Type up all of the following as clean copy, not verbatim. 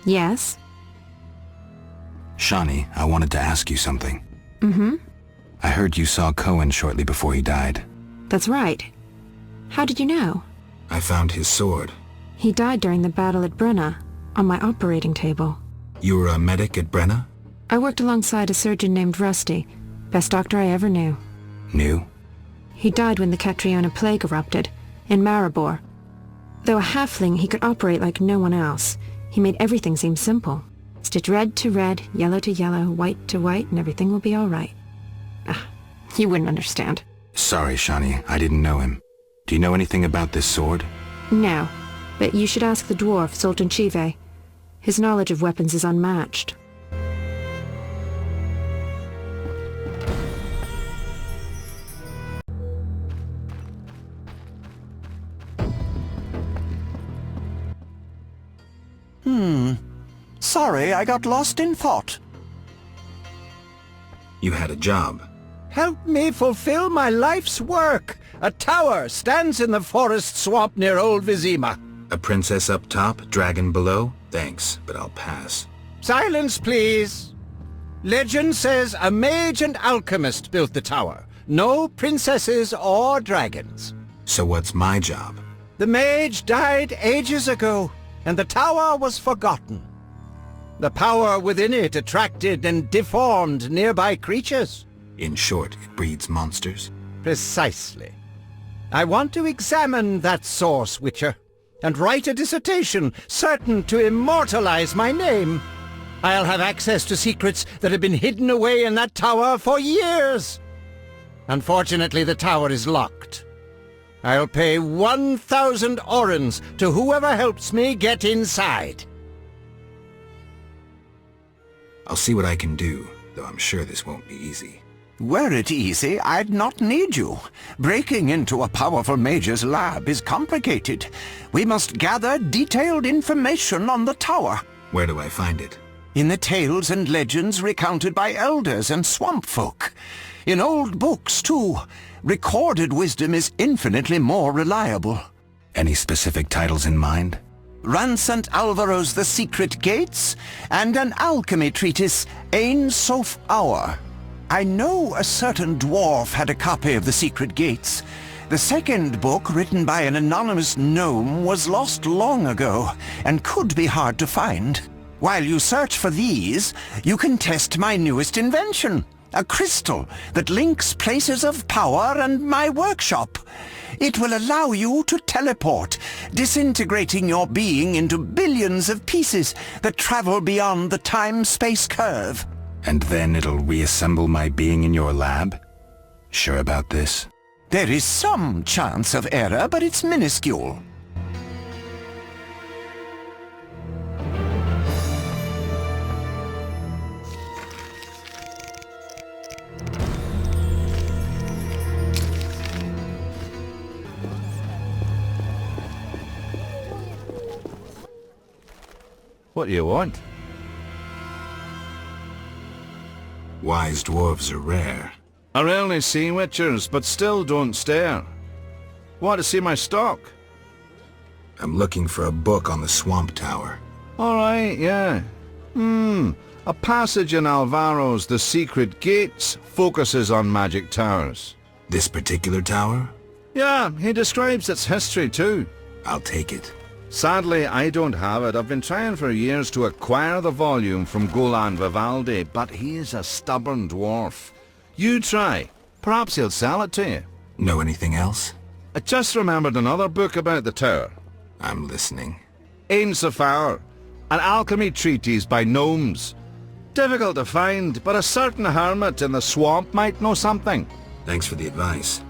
Yes? Shani, I wanted to ask you something. Mm-hmm. I heard you saw Cohen shortly before he died. That's right. How did you know? I found his sword. He died during the battle at Brenna, on my operating table. You were a medic at Brenna? I worked alongside a surgeon named Rusty. Best doctor I ever knew. Knew? He died when the Catriona plague erupted, in Maribor. Though a halfling, he could operate like no one else. He made everything seem simple. Stitch red to red, yellow to yellow, white to white, and everything will be all right. Ah, you wouldn't understand. Sorry, Shani, I didn't know him. Do you know anything about this sword? No, but you should ask the dwarf, Sultan Chive. His knowledge of weapons is unmatched. Sorry, I got lost in thought. You had a job. Help me fulfill my life's work. A tower stands in the forest swamp near Old Vizima. A princess up top, dragon below? Thanks, but I'll pass. Silence, please. Legend says a mage and alchemist built the tower. No princesses or dragons. So what's my job? The mage died ages ago, and the tower was forgotten. The power within it attracted and deformed nearby creatures. In short, it breeds monsters? Precisely. I want to examine that source, Witcher, and write a dissertation certain to immortalize my name. I'll have access to secrets that have been hidden away in that tower for years. Unfortunately, the tower is locked. I'll pay 1,000 orens to whoever helps me get inside. I'll see what I can do, though I'm sure this won't be easy. Were it easy, I'd not need you. Breaking into a powerful mage's lab is complicated. We must gather detailed information on the tower. Where do I find it? In the tales and legends recounted by elders and swamp folk. In old books, too. Recorded wisdom is infinitely more reliable. Any specific titles in mind? Ransant Alvaro's The Secret Gates, and an alchemy treatise, Ain Soph Hour. I know a certain dwarf had a copy of The Secret Gates. The second book, written by an anonymous gnome, was lost long ago, and could be hard to find. While you search for these, you can test my newest invention, a crystal that links places of power and my workshop. It will allow you to teleport, disintegrating your being into billions of pieces that travel beyond the time-space curve. And then it'll reassemble my being in your lab? Sure about this? There is some chance of error, but it's minuscule. What do you want? Wise dwarves are rare. I rarely see witchers, but still don't stare. Want to see my stock? I'm looking for a book on the Swamp Tower. All right, yeah. A passage in Alvaro's The Secret Gates focuses on magic towers. This particular tower? Yeah, he describes its history too. I'll take it. Sadly, I don't have it. I've been trying for years to acquire the volume from Golan Vivaldi, but he's a stubborn dwarf. You try. Perhaps he'll sell it to you. Know anything else? I just remembered another book about the tower. I'm listening. Ain Sephirot, an alchemy treatise by gnomes. Difficult to find, but a certain hermit in the swamp might know something. Thanks for the advice.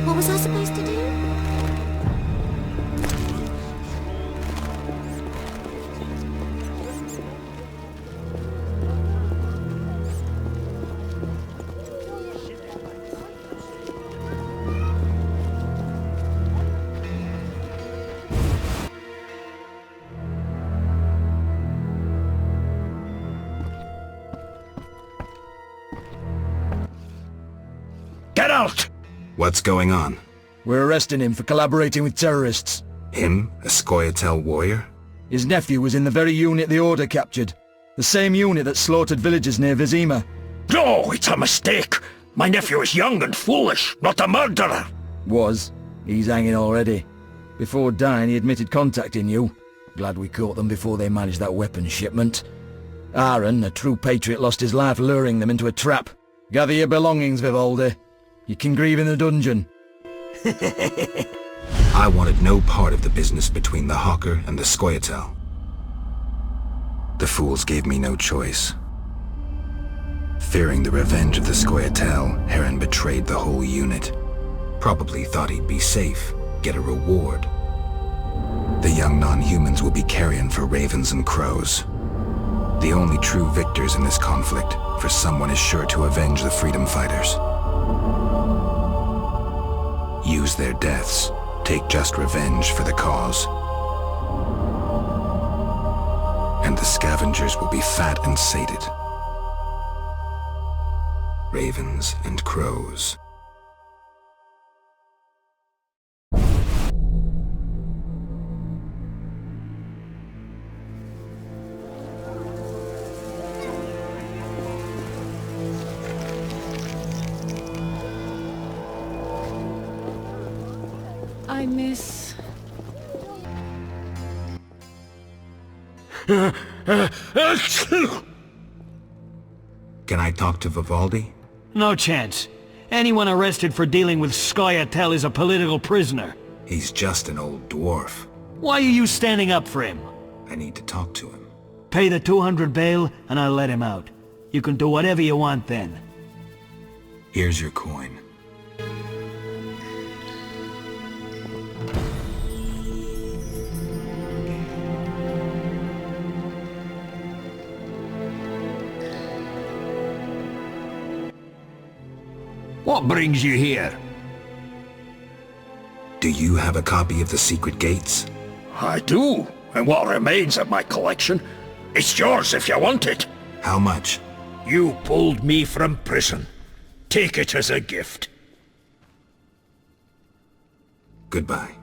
What was I supposed to do? Geralt! What's going on? We're arresting him for collaborating with terrorists. Him, a Scoia'tael warrior? His nephew was in the very unit the Order captured. The same unit that slaughtered villagers near Vizima. No, it's a mistake. My nephew is young and foolish, not a murderer. Was. He's hanging already. Before dying, he admitted contacting you. Glad we caught them before they managed that weapons shipment. Aaron, a true patriot, lost his life luring them into a trap. Gather your belongings, Vivaldi. You can grieve in the dungeon. I wanted no part of the business between the Hawker and the Scoia'tael. The fools gave me no choice. Fearing the revenge of the Scoia'tael, Heron betrayed the whole unit. Probably thought he'd be safe, get a reward. The young non-humans will be carrion for ravens and crows. The only true victors in this conflict, for someone is sure to avenge the freedom fighters. Use their deaths, take just revenge for the cause. And the scavengers will be fat and sated. Ravens and crows. I miss... Can I talk to Vivaldi? No chance. Anyone arrested for dealing with Scoia'tael is a political prisoner. He's just an old dwarf. Why are you standing up for him? I need to talk to him. Pay the 200 bail and I'll let him out. You can do whatever you want then. Here's your coin. What brings you here? Do you have a copy of the secret gates? I do, and what remains of my collection. It's yours if you want it. How much? You pulled me from prison. Take it as a gift. Goodbye.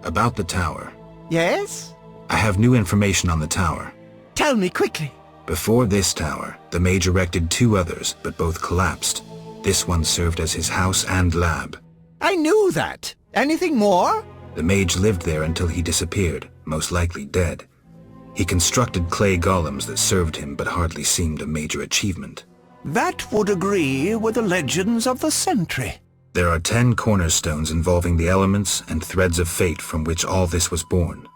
About the tower. Yes? I have new information on the tower. Tell me quickly. Before this tower, the mage erected 2 others, but both collapsed. This one served as his house and lab. I knew that. Anything more? The mage lived there until he disappeared, most likely dead. He constructed clay golems that served him but hardly seemed a major achievement. That would agree with the legends of the Sentry. There are 10 cornerstones involving the elements and threads of fate from which all this was born.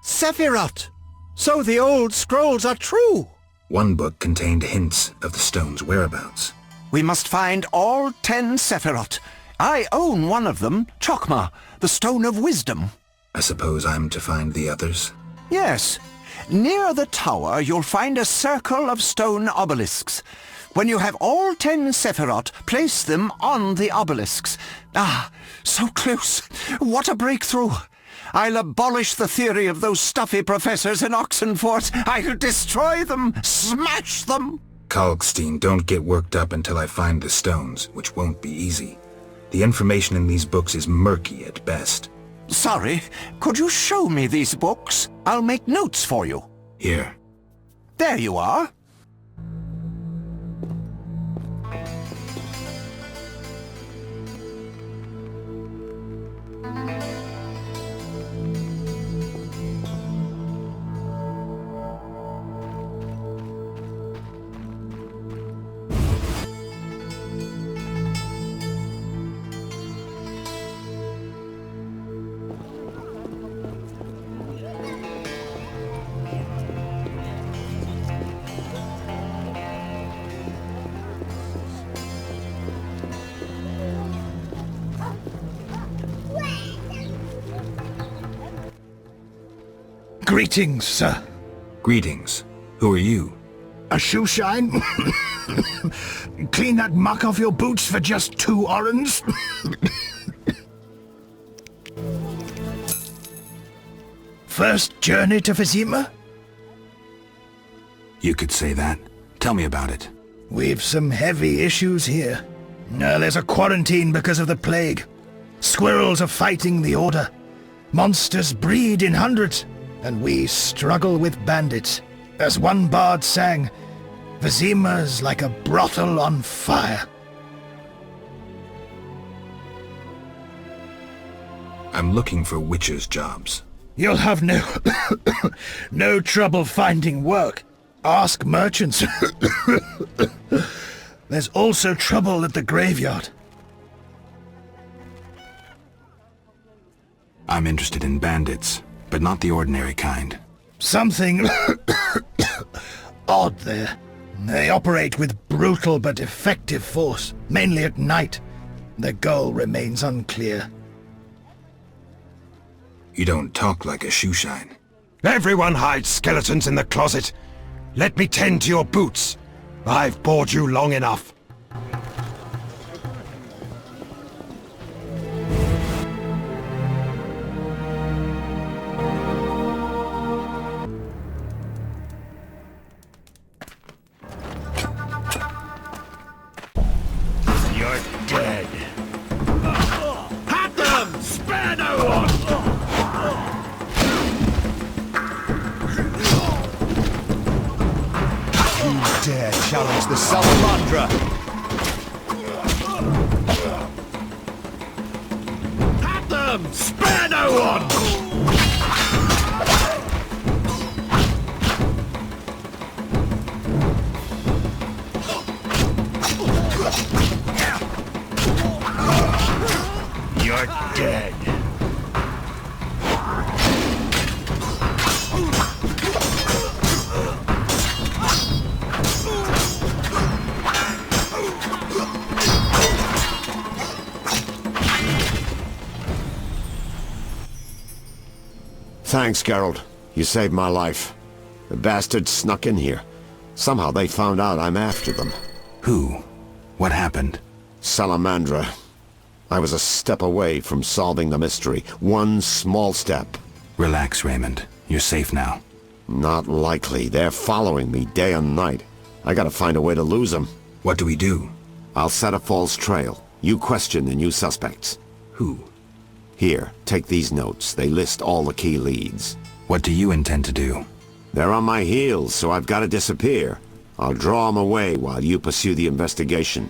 Sephirot! So the old scrolls are true! One book contained hints of the stone's whereabouts. We must find all 10 Sephirot I own one of them, Chokmah, the Stone of Wisdom. I suppose I'm to find the others? Yes. Near the tower, you'll find a circle of stone obelisks. When you have all 10 Sephirot, place them on the obelisks. Ah, so close. What a breakthrough. I'll abolish the theory of those stuffy professors in Oxenfurt. I'll destroy them, smash them. Kalkstein, don't get worked up until I find the stones, which won't be easy. The information in these books is murky at best. Sorry, could you show me these books? I'll make notes for you. Here. There you are. Greetings, sir. Greetings. Who are you? A shoe shine? Clean that muck off your boots for just 2 orens? First journey to Vizima? You could say that. Tell me about it. We've some heavy issues here. There's a quarantine because of the plague. Squirrels are fighting the Order. Monsters breed in hundreds, and we struggle with bandits. As one bard sang, Vizima's like a brothel on fire. I'm looking for witches' jobs. You'll have no trouble finding work. Ask merchants. There's also trouble at the graveyard. I'm interested in bandits, but not the ordinary kind. Something odd there. They operate with brutal but effective force, mainly at night. Their goal remains unclear. You don't talk like a shoeshine. Everyone hides skeletons in the closet. Let me tend to your boots. I've bored you long enough. You're dead. Have them! Spare no one! You dare challenge the Salamandra! Have them! Spare no one! You're dead. Thanks, Geralt. You saved my life. The bastards snuck in here. Somehow they found out I'm after them. Who? What happened? Salamandra. I was a step away from solving the mystery. One small step. Relax, Raymond. You're safe now. Not likely. They're following me day and night. I gotta find a way to lose them. What do we do? I'll set a false trail. You question the new suspects. Who? Here, take these notes. They list all the key leads. What do you intend to do? They're on my heels, so I've got to disappear. I'll draw them away while you pursue the investigation.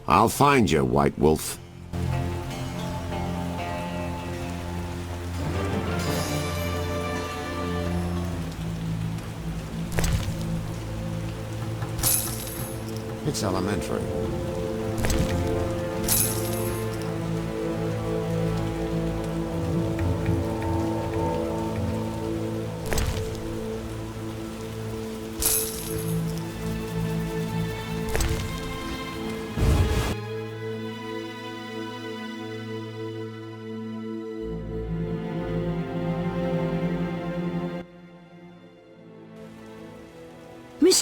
I'll find you, White Wolf. It's elementary.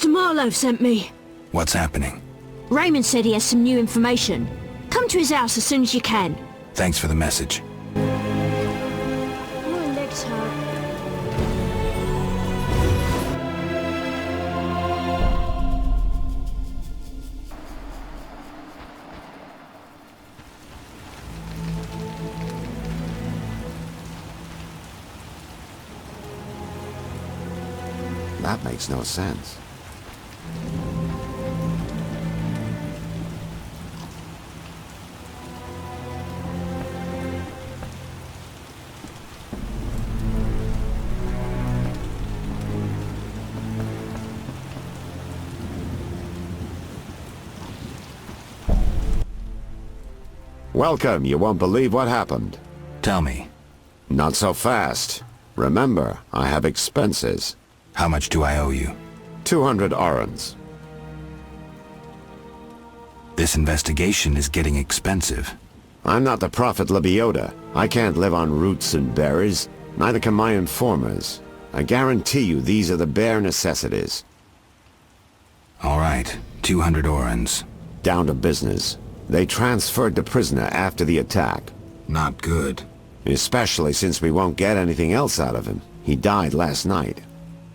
Master Marlowe sent me. What's happening? Raymond said he has some new information. Come to his house as soon as you can. Thanks for the message. My legs hurt. That makes no sense. Welcome. You won't believe what happened. Tell me. Not so fast. Remember, I have expenses. How much do I owe you? 200 orens. This investigation is getting expensive. I'm not the Prophet Lebioda. I can't live on roots and berries. Neither can my informers. I guarantee you these are the bare necessities. All right, 200 orens. Down to business. They transferred the prisoner after the attack. Not good. Especially since we won't get anything else out of him. He died last night.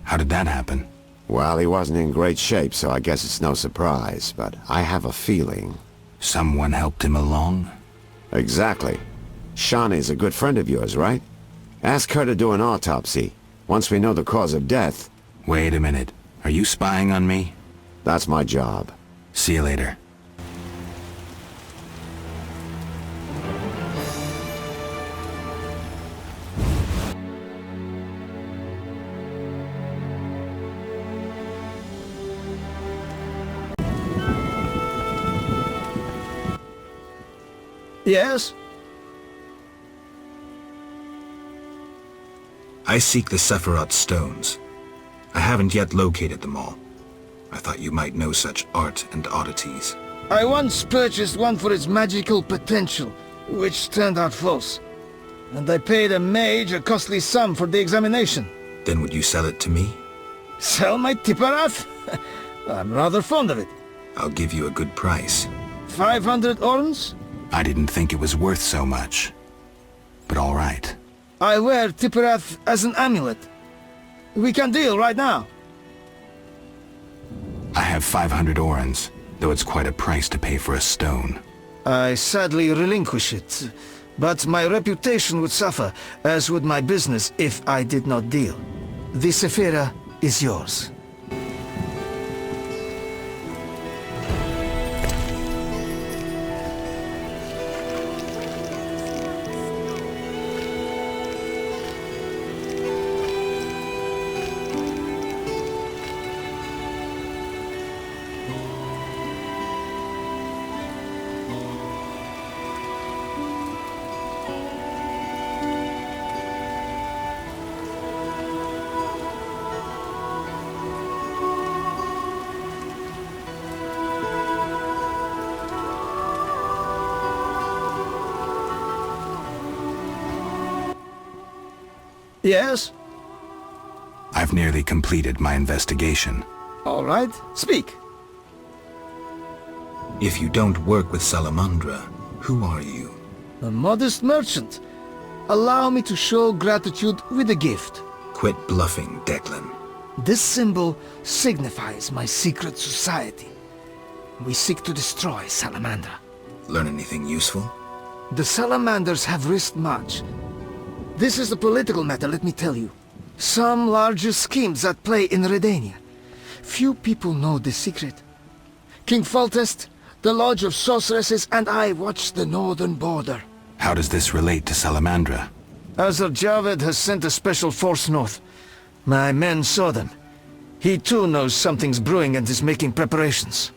How did that happen? Well, he wasn't in great shape, so I guess it's no surprise, but I have a feeling. Someone helped him along? Exactly. Shawnee's a good friend of yours, right? Ask her to do an autopsy, once we know the cause of death. Wait a minute. Are you spying on me? That's my job. See you later. Yes? I seek the Sephirot stones. I haven't yet located them all. I thought you might know such art and oddities. I once purchased one for its magical potential, which turned out false. And I paid a mage a costly sum for the examination. Then would you sell it to me? Sell my Tipperath? I'm rather fond of it. I'll give you a good price. 500 orens? I didn't think it was worth so much. But all right. I wear Tipperath as an amulet. We can deal right now. I have 500 orens, though it's quite a price to pay for a stone. I sadly relinquish it, but my reputation would suffer, as would my business if I did not deal. The Sephirot is yours. Yes? I've nearly completed my investigation. All right, speak. If you don't work with Salamandra, who are you? A modest merchant. Allow me to show gratitude with a gift. Quit bluffing, Declan. This symbol signifies my secret society. We seek to destroy Salamandra. Learn anything useful? The Salamanders have risked much. This is a political matter, let me tell you. Some larger schemes at play in Redania. Few people know the secret. King Foltest, the Lodge of Sorceresses, and I watch the northern border. How does this relate to Salamandra? Azar Javed has sent a special force north. My men saw them. He too knows something's brewing and is making preparations.